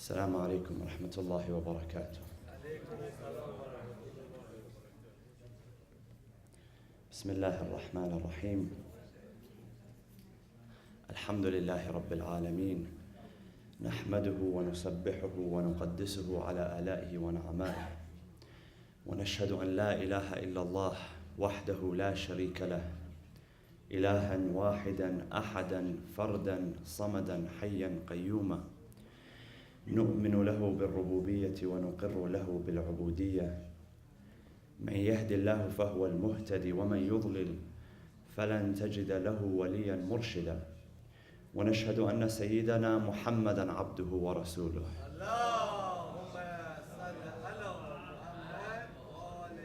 السلام عليكم ورحمة الله وبركاته. بسم الله الرحمن الرحيم. الحمد لله رب العالمين، نحمده ونسبحه ونقدسه على آلائه ونعمائه، ونشهد أن لا إله إلا الله وحده لا شريك له، إلها واحدا أحدا فردا صمدا حيا قيوما، نؤمن له بالربوبية ونقر له بالعبودية. من يهد الله فهو المهتدي ومن يضلل فلن تجد له وليا مرشدا. ونشهد أن سيدنا محمدا عبده ورسوله،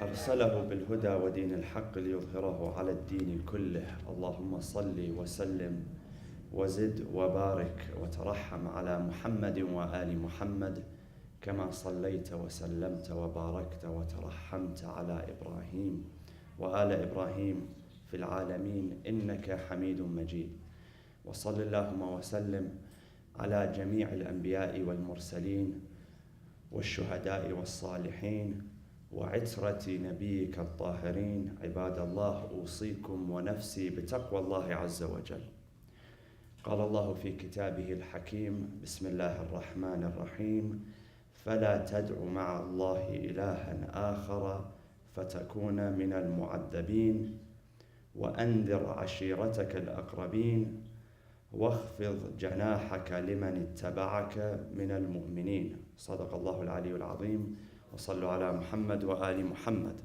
أرسله بالهدى ودين الحق ليظهره على الدين كله. اللهم صل وسلم وزد وبارك وترحم على محمد وآل محمد كما صليت وسلمت وباركت وترحمت على إبراهيم وآل إبراهيم في العالمين إنك حميد مجيد. وصل اللهم وسلم على جميع الأنبياء والمرسلين والشهداء والصالحين وعترة نبيك الطاهرين. عباد الله، أوصيكم ونفسي بتقوى الله عز وجل. قال الله في كتابه الحكيم: بسم الله الرحمن الرحيم، فلا تدع مع الله إلها آخر فتكون من المعذبين، وأنذر عشيرتك الأقربين، واخفض جناحك لمن اتبعك من المؤمنين. صدق الله العلي العظيم. وصلوا على محمد وآل محمد.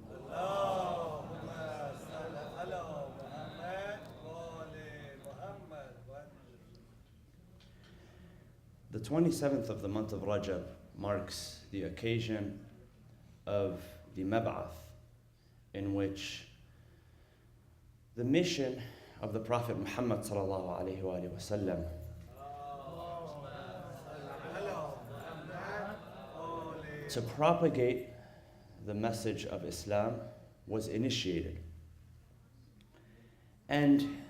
The 27th of the month of Rajab marks the occasion of the Mab'ath, in which the mission of the Prophet Muhammad sallallahu alaihi wasallam to propagate the message of Islam was initiated. And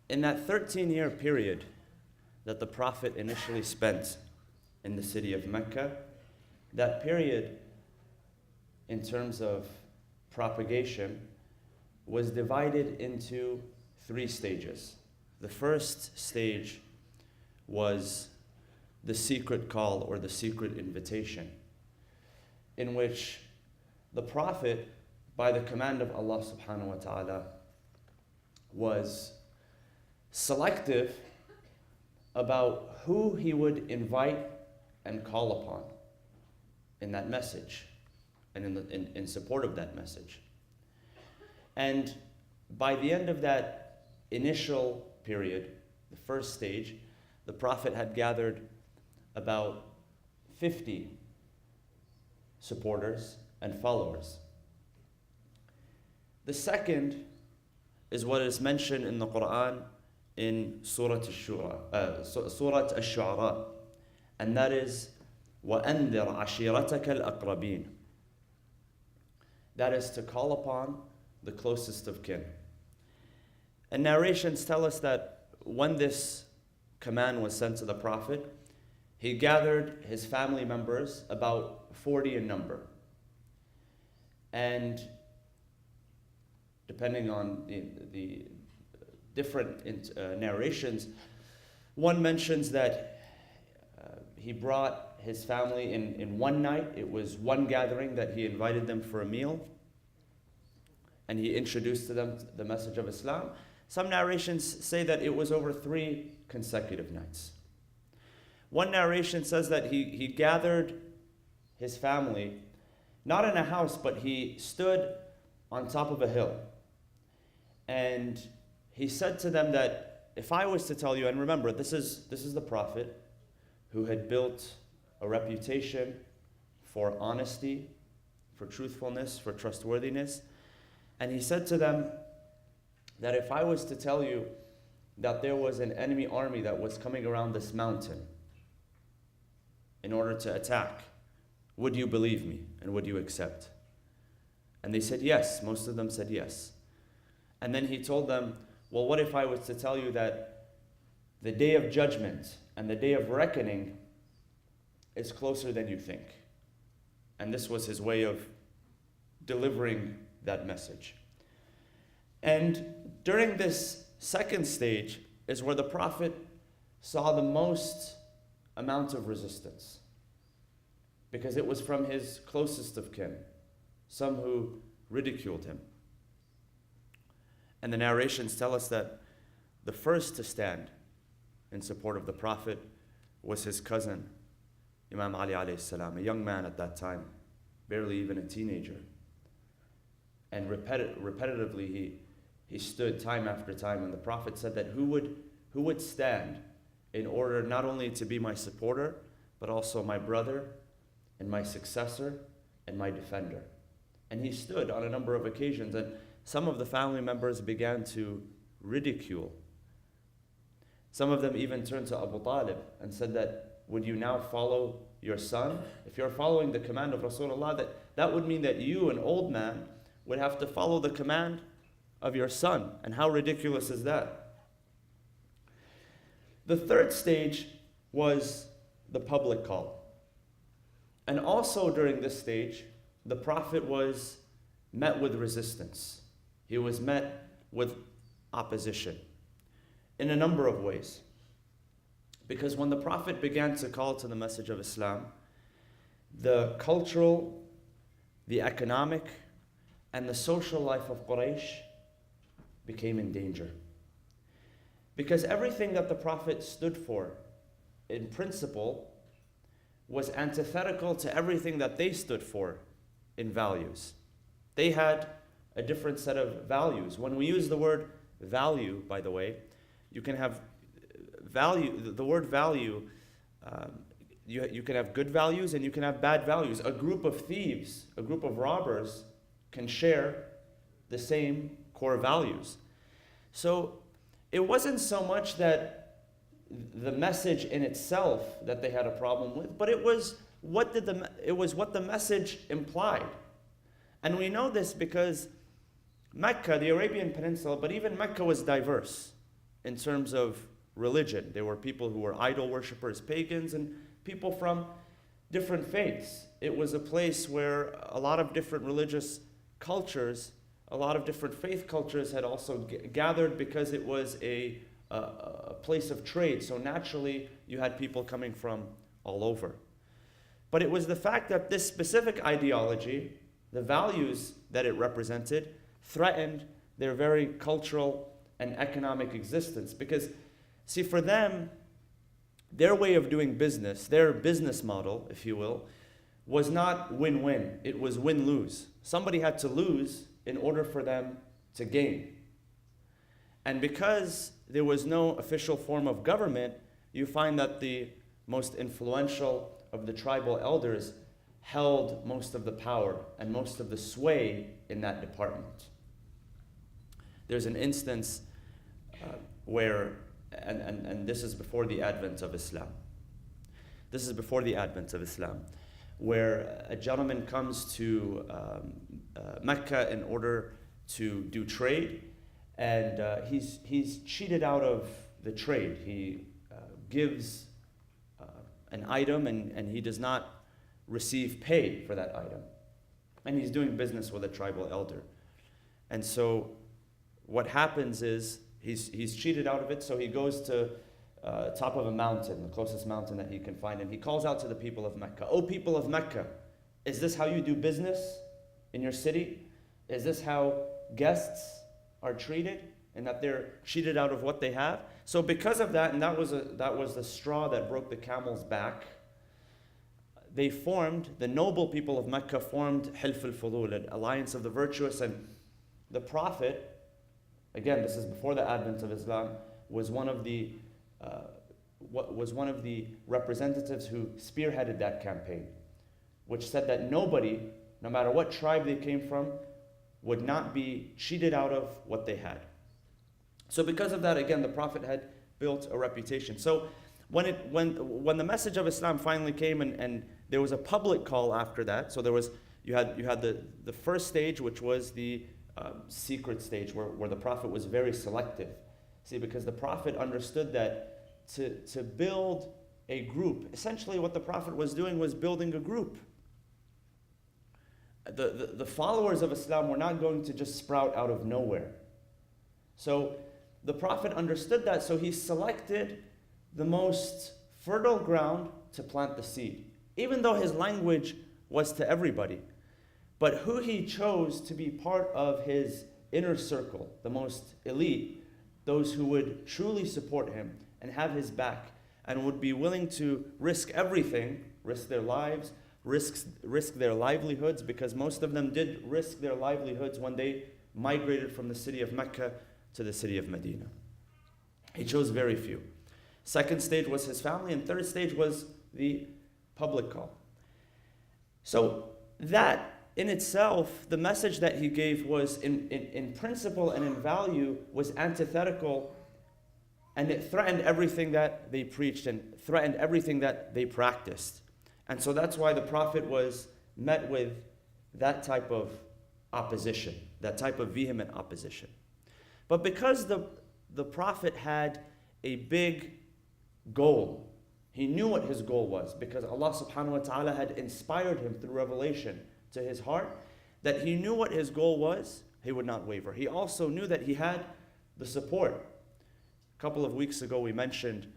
in that 13-year period that the Prophet initially spent in the city of Mecca, that period in terms of propagation was divided into 3 stages. The first stage was the secret call or the secret invitation, in which the Prophet, by the command of Allah subhanahu wa ta'ala, was selective about who he would invite and call upon in that message and in support of that message. And by the end of that initial period, the first stage, the Prophet had gathered about 50 supporters and followers. The second is what is mentioned in the Quran in Surah Al-Shu'ara, and that is وَأَنذِرْ عَشِيرَتَكَ الْأَقْرَبِينَ. That is to call upon the closest of kin. And narrations tell us that when this command was sent to the Prophet, he gathered his family members, about 40 in number. And depending on the different narrations, one mentions that he brought his family in one night. It was one gathering that he invited them for a meal, and he introduced to them the message of Islam. Some narrations say that it was over 3 consecutive nights. One narration says that he gathered his family, not in a house, but he stood on top of a hill. And he said to them that if I was to tell you, and remember, this is the Prophet who had built a reputation for honesty, for truthfulness, for trustworthiness. And he said to them that if I was to tell you that there was an enemy army that was coming around this mountain in order to attack, would you believe me and would you accept? And they said yes. Most of them said yes. And then he told them, well, what if I was to tell you that the day of judgment and the day of reckoning is closer than you think. And this was his way of delivering that message. And during this second stage is where the Prophet saw the most amount of resistance, because it was from his closest of kin, some who ridiculed him. And the narrations tell us that the first to stand in support of the Prophet was his cousin, Imam Ali alayhi salam, a young man at that time, barely even a teenager. And repetitively he stood time after time, and the Prophet said that who would stand in order not only to be my supporter, but also my brother and my successor and my defender. And he stood on a number of occasions, and some of the family members began to ridicule. Some of them even turned to Abu Talib and said that, would you now follow your son? If you're following the command of Rasulullah, that would mean that you, an old man, would have to follow the command of your son. And how ridiculous is that? The third stage was the public call. And also during this stage, the Prophet was met with resistance. He was met with opposition in a number of ways. Because when the Prophet began to call to the message of Islam, the cultural, the economic, and the social life of Quraysh became in danger. Because everything that the Prophet stood for, in principle, was antithetical to everything that they stood for in values. They had a different set of values. When we use the word value, by the way, you can have value, the word value, you can have good values and you can have bad values. A group of thieves, a group of robbers can share the same core values. So it wasn't so much that the message in itself that they had a problem with, but it was what the message implied. And we know this because Mecca, the Arabian Peninsula, but even Mecca was diverse in terms of religion. There were people who were idol worshippers, pagans, and people from different faiths. It was a place where a lot of different religious cultures, a lot of different faith cultures had also gathered, because it was a place of trade. So naturally, you had people coming from all over. But it was the fact that this specific ideology, the values that it represented, threatened their very cultural and economic existence. Because, see, for them, their way of doing business, their business model, if you will, was not win-win. It was win-lose. Somebody had to lose in order for them to gain. And because there was no official form of government, you find that the most influential of the tribal elders held most of the power and most of the sway in that department. There's an instance where, and this is before the advent of Islam. This is before the advent of Islam, where a gentleman comes to Mecca in order to do trade, and he's cheated out of the trade. He gives an item and he does not receive pay for that item. And he's doing business with a tribal elder. And so what happens is he's cheated out of it, so he goes to top of a mountain, the closest mountain that he can find, and he calls out to the people of Mecca, "O people of Mecca, is this how you do business in your city? Is this how guests are treated, and that they're cheated out of what they have?" So because of that, and that was the straw that broke the camel's back, the noble people of Mecca formed Hilf al-Fudul, an alliance of the virtuous, and the Prophet, again, this is before the advent of Islam, was one of the representatives who spearheaded that campaign, which said that nobody, no matter what tribe they came from, would not be cheated out of what they had. So because of that, again, the Prophet had built a reputation. So when the message of Islam finally came, and there was a public call after that, so you had the first stage, which was the secret stage, where the Prophet was very selective. See, because the Prophet understood that to build a group. Essentially what the Prophet was doing was building a group. The followers of Islam were not going to just sprout out of nowhere. So the Prophet understood that, so he selected the most fertile ground to plant the seed, even though his language was to everybody. But who he chose to be part of his inner circle, the most elite, those who would truly support him and have his back and would be willing to risk everything, risk their lives, risk their livelihoods, because most of them did risk their livelihoods when they migrated from the city of Mecca to the city of Medina. He chose very few. Second stage was his family, and third stage was the public call. So that in itself, the message that he gave was in principle and in value was antithetical, and it threatened everything that they preached and threatened everything that they practiced. And so that's why the Prophet was met with that type of opposition, that type of vehement opposition. But because the Prophet had a big goal, he knew what his goal was, because Allah subhanahu wa ta'ala had inspired him through revelation to his heart, that he knew what his goal was, he would not waver. He also knew that he had the support. A couple of weeks ago we mentioned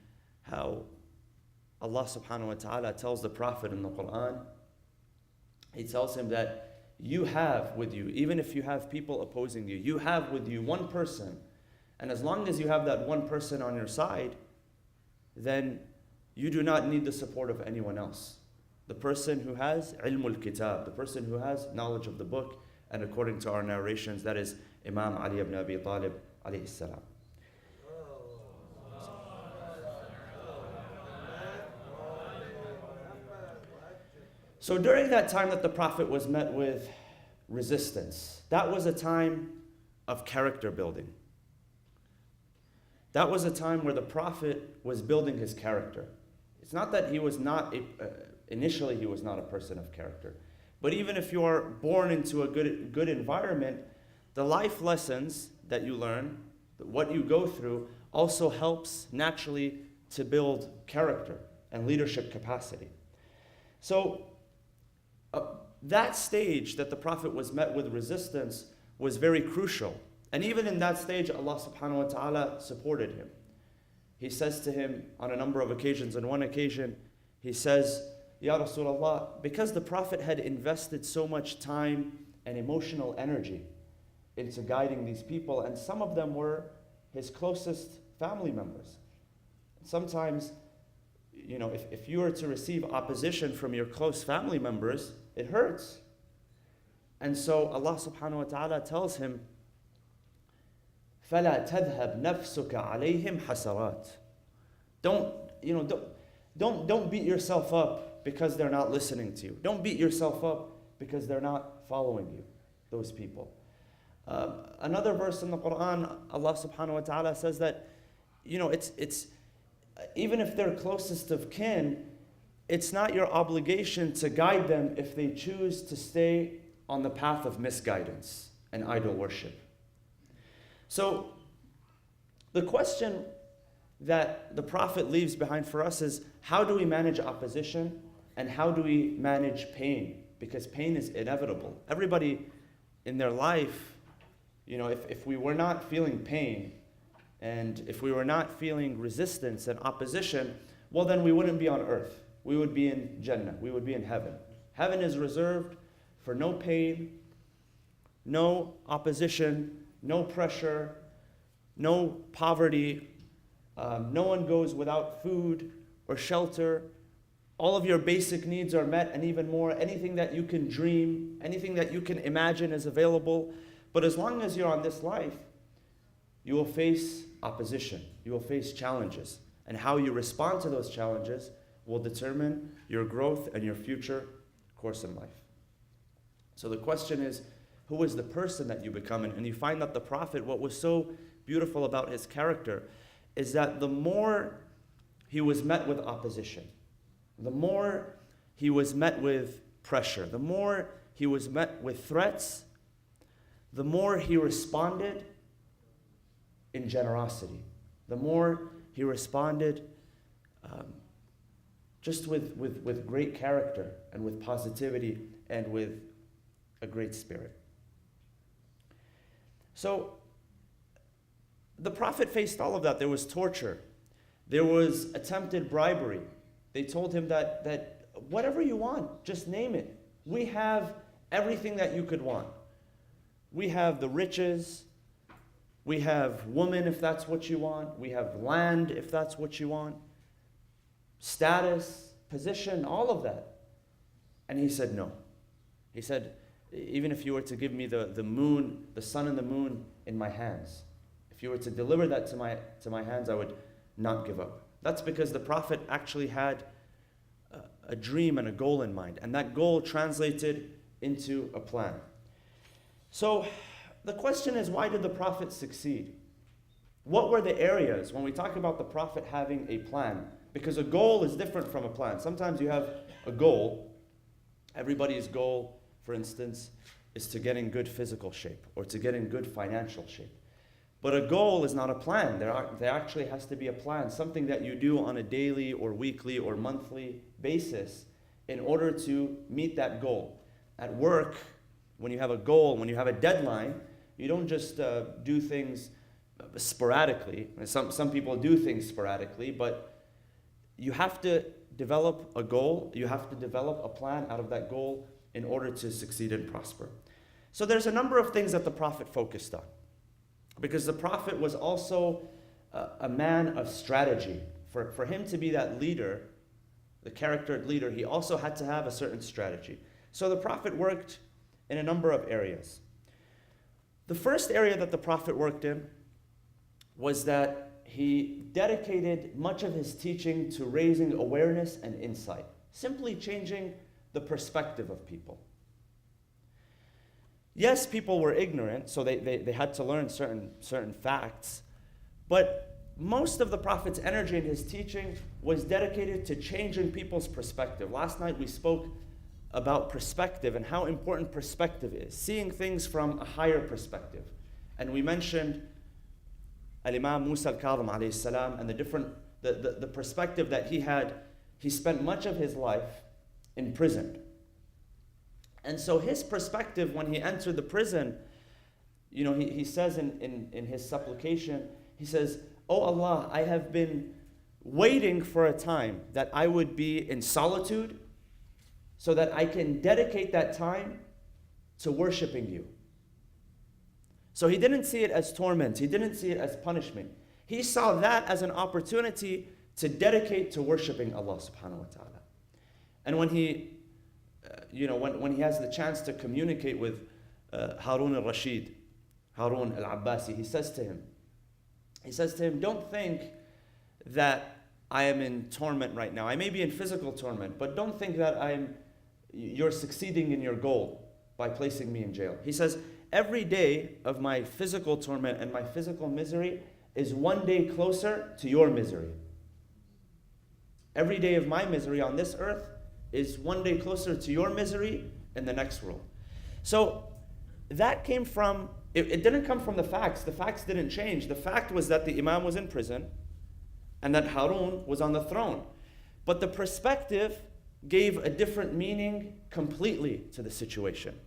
how Allah subhanahu wa ta'ala tells the Prophet in the Quran, he tells him that you have with you, even if you have people opposing you, you have with you one person. And as long as you have that one person on your side, then you do not need the support of anyone else. The person who has ilmul kitab, the person who has knowledge of the book, and according to our narrations, that is Imam Ali ibn Abi Talib alayhi salam. So during that time that the Prophet was met with resistance, that was a time of character building. That was a time where the Prophet was building his character. It's not that he was not, initially he was not a person of character. But even if you are born into a good environment, the life lessons that you learn, what you go through, also helps naturally to build character and leadership capacity. So that stage that the Prophet was met with resistance was very crucial. And even in that stage, Allah subhanahu wa ta'ala supported him. He says to him on a number of occasions, on one occasion, he says, Ya Rasulullah, because the Prophet had invested so much time and emotional energy into guiding these people, and some of them were his closest family members. Sometimes, you know, if you were to receive opposition from your close family members, it hurts. And so Allah subhanahu wa ta'ala tells him, فَلَا تَذْهَبْ نَفْسُكَ عَلَيْهِمْ حَسَرَاتٍ. Don't beat yourself up because they're not listening to you. Don't beat yourself up because they're not following you, those people. Another verse in the Quran, Allah subhanahu wa ta'ala says that, you know, it's even if they're closest of kin, it's not your obligation to guide them if they choose to stay on the path of misguidance and idol worship. So the question that the Prophet leaves behind for us is, how do we manage opposition and how do we manage pain? Because pain is inevitable. Everybody in their life, you know, if we were not feeling pain and if we were not feeling resistance and opposition, well then we wouldn't be on earth. We would be in Jannah. We would be in heaven. Heaven is reserved for no pain, no opposition, no pressure, no poverty. No one goes without food or shelter. All of your basic needs are met and even more. Anything that you can dream, anything that you can imagine is available. But as long as you're on this life, you will face opposition. You will face challenges. And how you respond to those challenges will determine your growth and your future course in life. So the question is, who is the person that you become? And you find that the Prophet, what was so beautiful about his character is that the more he was met with opposition, the more he was met with pressure, the more he was met with threats, the more he responded in generosity, the more he responded just with great character and with positivity and with a great spirit. So the Prophet faced all of that. There was torture. There was attempted bribery. They told him that whatever you want, just name it. We have everything that you could want. We have the riches. We have women if that's what you want. We have land if that's what you want. Status, position, all of that. And he said no. He said, even if you were to give me the moon, the sun and the moon in my hands, if you were to deliver that to my hands, I would not give up. That's because the Prophet actually had a dream and a goal in mind, and that goal translated into a plan. So the question is, why did the Prophet succeed? What were the areas when we talk about the Prophet having a plan? Because a goal is different from a plan. Sometimes you have a goal. Everybody's goal, for instance, is to get in good physical shape or to get in good financial shape. But a goal is not a plan. There actually has to be a plan, something that you do on a daily or weekly or monthly basis in order to meet that goal. At work, when you have a goal, when you have a deadline, you don't just do things sporadically. Some people do things sporadically, but you have to develop a goal. You have to develop a plan out of that goal in order to succeed and prosper. So there's a number of things that the Prophet focused on, because the Prophet was also a man of strategy. For him to be that leader, the charactered leader, he also had to have a certain strategy. So the Prophet worked in a number of areas. The first area that the Prophet worked in was that he dedicated much of his teaching to raising awareness and insight, simply changing the perspective of people. Yes, people were ignorant, so they had to learn certain facts, but most of the Prophet's energy in his teaching was dedicated to changing people's perspective. Last night we spoke about perspective and how important perspective is, seeing things from a higher perspective. And we mentioned Al-Imam Musa Al-Kadhim alayhi salam and the perspective that he had. He spent much of his life in prison. And so his perspective when he entered the prison, he says in his supplication, he says, "Oh Allah, I have been waiting for a time that I would be in solitude so that I can dedicate that time to worshiping you." So he didn't see it as torment. He didn't see it as punishment. He saw that as an opportunity to dedicate to worshiping Allah subhanahu wa ta'ala. And when he when he has the chance to communicate with Harun al-Rashid, Harun al-Abbasi, he says to him, "Don't think that I am in torment right now. I may be in physical torment, but don't think that you're succeeding in your goal by placing me in jail." He says, "Every day of my physical torment and my physical misery is one day closer to your misery. Every day of my misery on this earth is one day closer to your misery in the next world." So that came from, it didn't come from the facts. The facts didn't change. The fact was that the Imam was in prison and that Harun was on the throne. But the perspective gave a different meaning completely to the situation.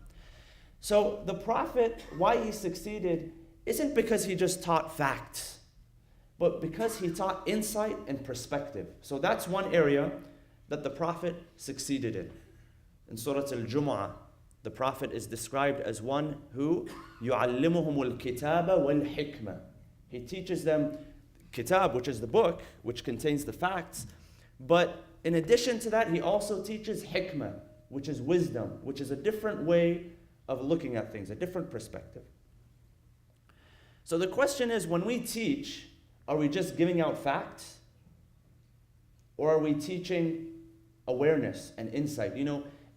So the Prophet, why he succeeded, isn't because he just taught facts, but because he taught insight and perspective. So that's one area that the Prophet succeeded in. In Surah Al-Jumu'ah, the Prophet is described as one who يُعَلِّمُهُمُ الْكِتَابَ وَالْحِكْمَةِ. He teaches them kitab, which is the book, which contains the facts. But in addition to that, he also teaches hikmah, which is wisdom, which is a different way of looking at things, a different perspective. So the question is, when we teach, are we just giving out facts? Or are we teaching awareness and insight?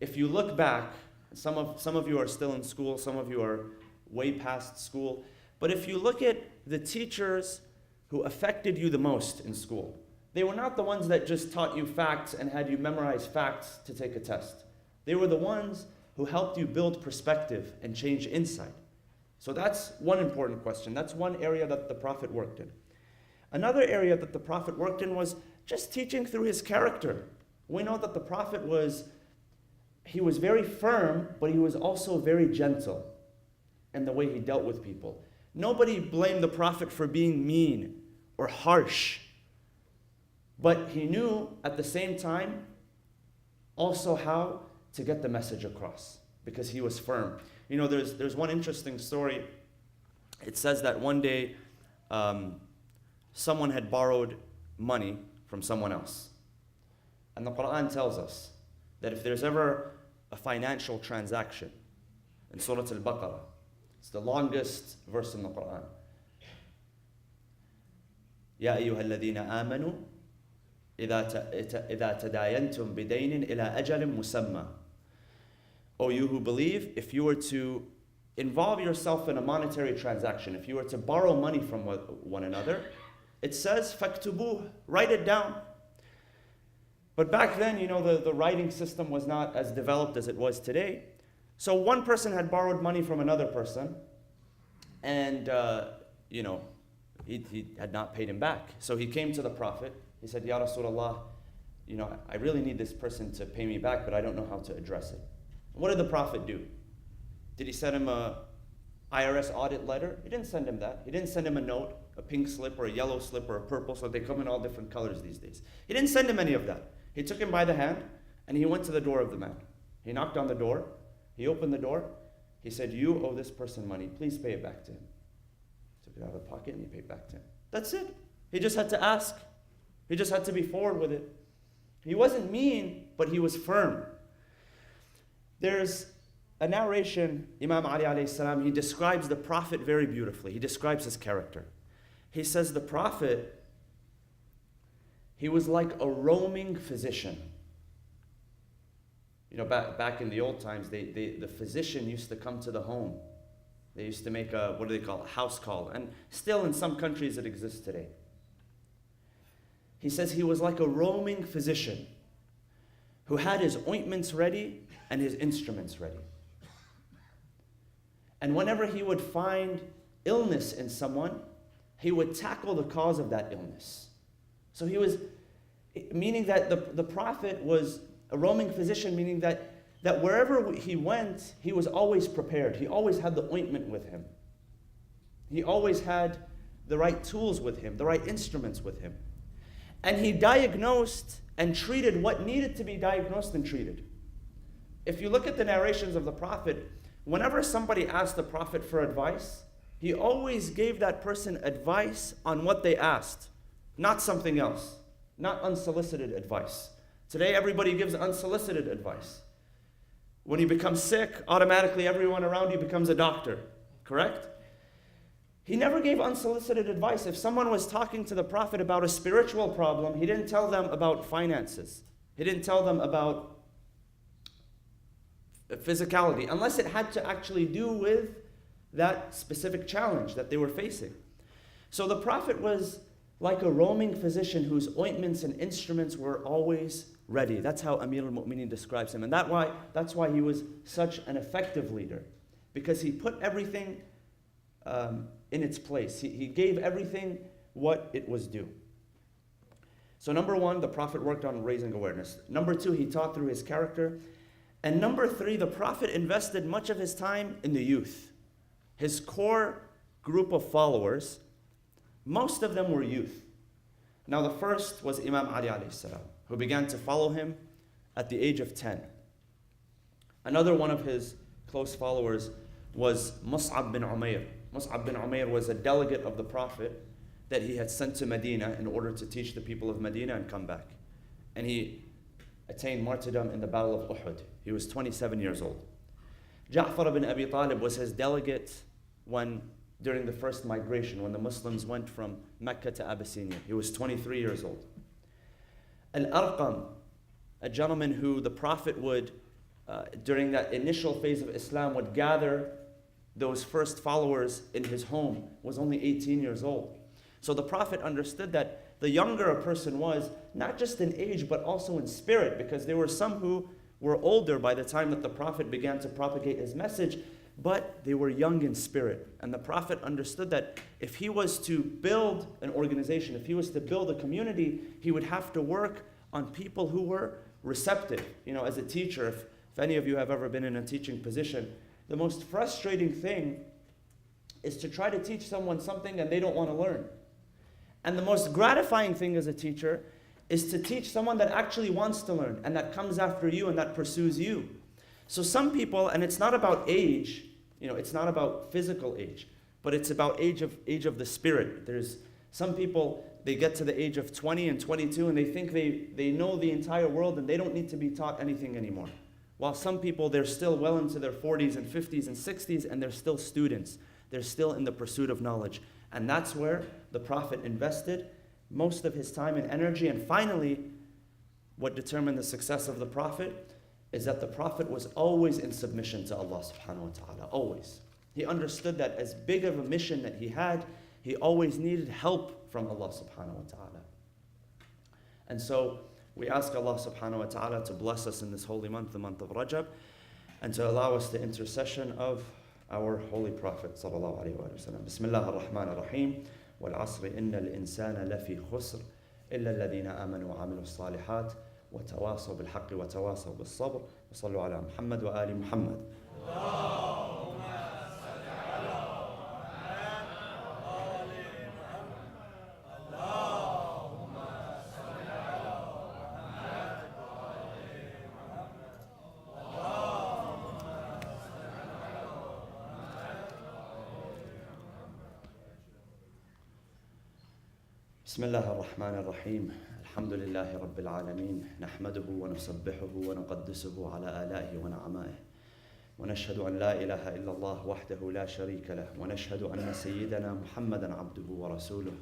If you look back, some of you are still in school, some of you are way past school, but if you look at the teachers who affected you the most in school, they were not the ones that just taught you facts and had you memorize facts to take a test. They were the ones who helped you build perspective and change insight. So that's one important question. That's one area that the Prophet worked in. Another area that the Prophet worked in was just teaching through his character. We know that the Prophet he was very firm, but he was also very gentle in the way he dealt with people. Nobody blamed the Prophet for being mean or harsh. But he knew at the same time also how to get the message across, because he was firm. You know, there's one interesting story. It says that one day someone had borrowed money from someone else. And the Quran tells us that if there's ever a financial transaction in Surah Al-Baqarah, it's the longest verse in the Quran. يا أيها الذين آمنوا إذا تداينتم بدين إلى أجل مسمى. O you who believe, if you were to involve yourself in a monetary transaction, if you were to borrow money from one another, it says فَاكْتُبُوهُ, write it down. But back then, you know, the writing system was not as developed as it was today. So one person had borrowed money from another person, and you know, he had not paid him back. So he came to the Prophet. He said, Ya Rasulullah, you know, I really need this person to pay me back, but I don't know how to address it. What did the Prophet do? Did he send him a IRS audit letter? He didn't send him that. He didn't send him a note, a pink slip or a yellow slip or a purple, so they come in all different colors these days. He didn't send him any of that. He took him by the hand and he went to the door of the man. He knocked on the door. He opened the door. He said, you owe this person money. Please pay it back to him. Took it out of the pocket and he paid back to him. That's it. He just had to ask. He just had to be forward with it. He wasn't mean, but he was firm. There's a narration, Imam Ali alayhi salam, he describes the Prophet very beautifully. He describes his character. He says the Prophet, he was like a roaming physician. You know, back in the old times, the physician used to come to the home. They used to make a, what do they call it, a house call. And still in some countries it exists today. He says he was like a roaming physician who had his ointments ready and his instruments ready. And whenever he would find illness in someone, he would tackle the cause of that illness. So he was, meaning that the Prophet was a roaming physician, meaning that wherever he went, he was always prepared. He always had the ointment with him. He always had the right tools with him, the right instruments with him. And he diagnosed and treated what needed to be diagnosed and treated. If you look at the narrations of the Prophet, whenever somebody asked the Prophet for advice, he always gave that person advice on what they asked, not something else, not unsolicited advice. Today, everybody gives unsolicited advice. When you become sick, automatically everyone around you becomes a doctor, correct? He never gave unsolicited advice. If someone was talking to the Prophet about a spiritual problem, he didn't tell them about finances. He didn't tell them about physicality, unless it had to actually do with that specific challenge that they were facing. So the Prophet was like a roaming physician whose ointments and instruments were always ready. That's how Amir al-Mu'mineen describes him. And that's why he was such an effective leader, because he put everything in its place. He gave everything what it was due. So number one, the Prophet worked on raising awareness. Number two, he taught through his character. And number three, the Prophet invested much of his time in the youth. His core group of followers, most of them were youth. Now the first was Imam Ali alayhi salam, who began to follow him at the age of 10. Another one of his close followers was Mus'ab bin Umair. Mus'ab bin Umair was a delegate of the Prophet that he had sent to Medina in order to teach the people of Medina and come back. And he attained martyrdom in the Battle of Uhud. He was 27 years old. Ja'far bin Abi Talib was his delegate during the first migration, when the Muslims went from Mecca to Abyssinia. He was 23 years old. Al-Arqam, a gentleman who the Prophet would, during that initial phase of Islam, would gather those first followers in his home, was only 18 years old. So the Prophet understood that the younger a person was, not just in age, but also in spirit, because there were some who were older by the time that the Prophet began to propagate his message, but they were young in spirit. And the Prophet understood that if he was to build an organization, if he was to build a community, he would have to work on people who were receptive. As a teacher, if any of you have ever been in a teaching position, the most frustrating thing is to try to teach someone something and they don't want to learn. And the most gratifying thing as a teacher is to teach someone that actually wants to learn and that comes after you and that pursues you. So some people, and it's not about age, it's not about physical age, but it's about age of the spirit. There's some people, they get to the age of 20 and 22 and they think they know the entire world and they don't need to be taught anything anymore. While some people, they're still well into their 40s and 50s and 60s and they're still students. They're still in the pursuit of knowledge. And that's where the Prophet invested most of his time and energy. And finally, what determined the success of the Prophet is that the Prophet was always in submission to Allah subhanahu wa ta'ala, always. He understood that as big of a mission that he had, he always needed help from Allah subhanahu wa ta'ala. And so we ask Allah subhanahu wa ta'ala to bless us in this holy month, the month of Rajab, and to allow us the intercession of our holy Prophet sallallahu alayhi wa sallam. Bismillah ar-Rahman ar-Rahim. وَالْعَصْرِ إِنَّ الْإِنسَانَ لَفِي خُسْرٍ إِلَّا الَّذِينَ آمَنُوا وَعَمِلُوا الصَّالِحَاتِ وَتَوَاصَوْا بِالْحَقِّ وَتَوَاصَوْا بِالصَّبْرِ وَصَلُّوا عَلَى مُحَمَّدٍ وَآلِ مُحَمَّدٍ. بسم الله الرحمن الرحيم. الحمد لله رب العالمين، نحمده ونسبحه ونقدسه على آلائه ونعمائه، ونشهد أن لا إله إلا الله وحده لا شريك له، ونشهد أن سيدنا محمدا عبده ورسوله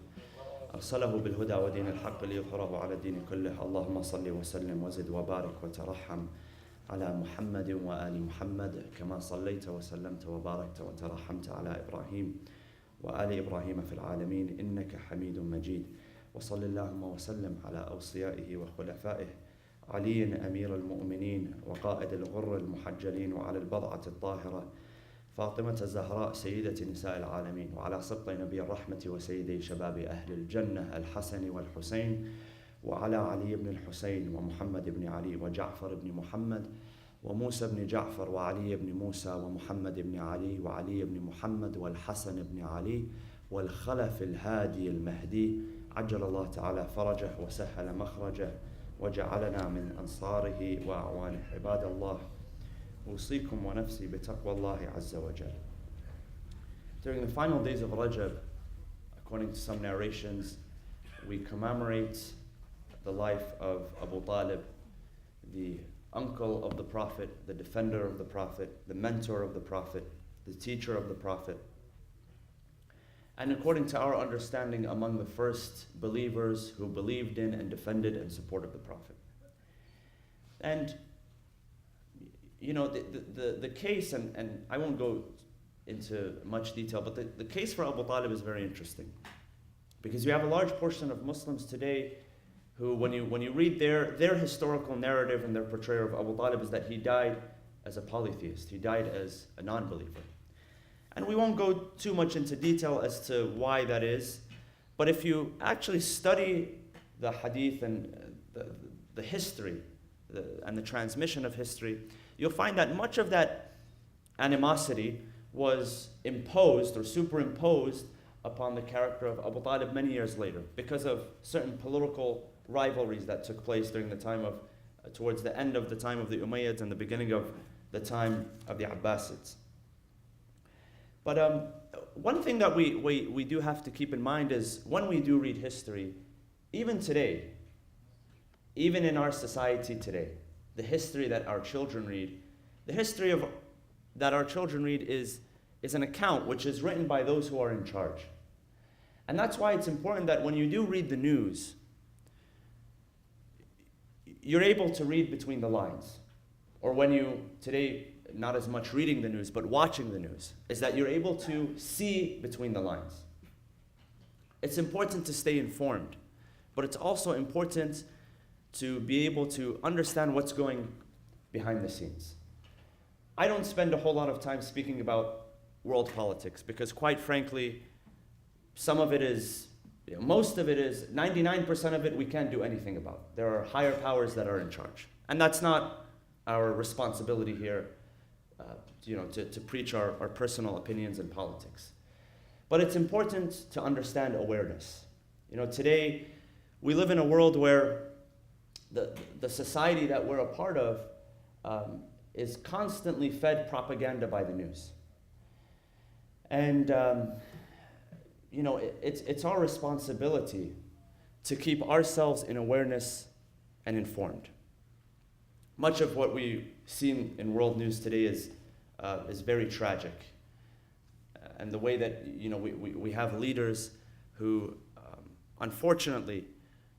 أرسله بالهدى ودين الحق ليظهره على الدين كله. اللهم صل وسلم وزد وبارك وترحم على محمد وآل محمد كما صليت وسلمت وباركت وترحمت على إبراهيم وآل إبراهيم في العالمين إنك حميد مجيد. وصل اللهم وسلم على أوصيائه وخلفائه علي أمير المؤمنين وقائد الغر المحجلين، وعلى البضعة الطاهرة فاطمة الزهراء سيدة نساء العالمين، وعلى سبط نبي الرحمة وسيدي شباب أهل الجنة الحسن والحسين، وعلى علي بن الحسين ومحمد بن علي وجعفر بن محمد وموسى بن جعفر وعلي بن موسى ومحمد بن علي وعلي بن محمد والحسن بن علي والخلف الهادي المهدي، عجل الله تعالى فرجه وسهل مخرجه وجعلنا من أنصاره وأعوانه. عباد الله، أوصيكم ونفسي بتقوى الله عز وجل. During the final days of Rajab, according to some narrations, we commemorate the life of Abu Talib, the uncle of the Prophet, the defender of the Prophet, the mentor of the Prophet, the teacher of the Prophet. And according to our understanding, among the first believers who believed in and defended and supported the Prophet. And the case, and I won't go into much detail, but the case for Abu Talib is very interesting. Because you have a large portion of Muslims today who, when you read their historical narrative and their portrayal of Abu Talib, is that he died as a polytheist. He died as a non-believer. And we won't go too much into detail as to why that is, but if you actually study the hadith and the history and the transmission of history, you'll find that much of that animosity was imposed or superimposed upon the character of Abu Talib many years later because of certain political rivalries that took place during the time of, towards the end of the time of the Umayyads and the beginning of the time of the Abbasids. But one thing that we do have to keep in mind is when we do read history, even today, even in our society today, the history that our children read, that our children read is an account which is written by those who are in charge. And that's why it's important that when you do read the news, you're able to read between the lines. Or when you, today, not as much reading the news, but watching the news, is that you're able to see between the lines. It's important to stay informed, but it's also important to be able to understand what's going behind the scenes. I don't spend a whole lot of time speaking about world politics because, quite frankly, some of it is most of it is, 99% of it we can't do anything about. There are higher powers that are in charge. And that's not our responsibility here, to preach our personal opinions in politics. But it's important to understand awareness. Today we live in a world where the society that we're a part of is constantly fed propaganda by the news. And it's our responsibility to keep ourselves in awareness and informed. Much of what we see in world news today is very tragic. And the way that we have leaders who, unfortunately,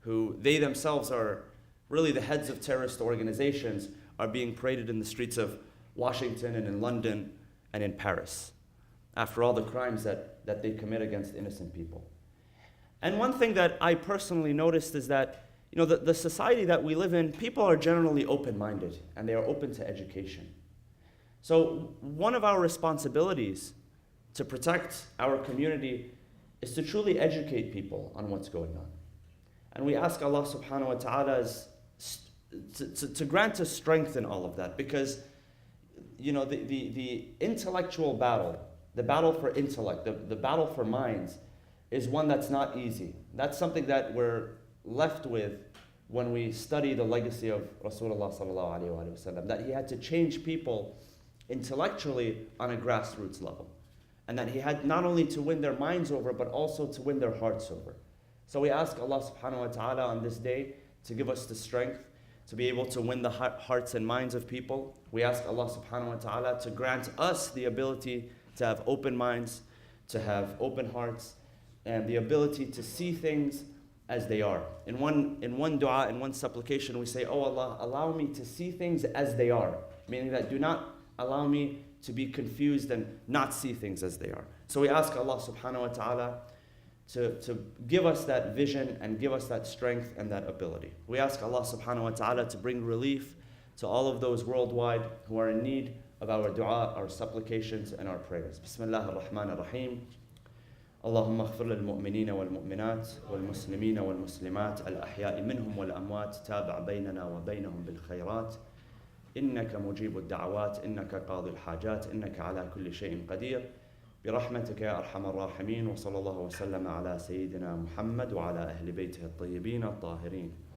who they themselves are really the heads of terrorist organizations, are being paraded in the streets of Washington and in London and in Paris, after all the crimes that they commit against innocent people. And one thing that I personally noticed is that the society that we live in, people are generally open-minded and they are open to education. So one of our responsibilities to protect our community is to truly educate people on what's going on. And we ask Allah subhanahu wa ta'ala to grant us strength in all of that, because the intellectual battle, the battle for intellect, the battle for minds, is one that's not easy. That's something that we're left with when we study the legacy of Rasulullah sallallahu alaihi wasallam, that he had to change people intellectually on a grassroots level, and that he had not only to win their minds over, but also to win their hearts over. So we ask Allah subhanahu wa ta'ala on this day to give us the strength to be able to win the hearts and minds of people. We ask Allah subhanahu wa ta'ala to grant us the ability to have open minds, to have open hearts, and the ability to see things as they are. In one dua, in one supplication, we say, "Oh Allah, allow me to see things as they are," meaning that do not allow me to be confused and not see things as they are. So we ask Allah subhanahu wa ta'ala to give us that vision and give us that strength and that ability. We ask Allah subhanahu wa ta'ala to bring relief to all of those worldwide who are in need of our dua, our supplications, and our prayers. Bismillah ar-Rahman ar-Rahim. اللهم اغفر للمؤمنين والمؤمنات والمسلمين والمسلمات الأحياء منهم والأموات تابع بيننا وبينهم بالخيرات إنك مجيب الدعوات إنك قاضي الحاجات إنك على كل شيء قدير برحمتك يا أرحم الراحمين وصلى الله وسلم على سيدنا محمد وعلى أهل بيته الطيبين الطاهرين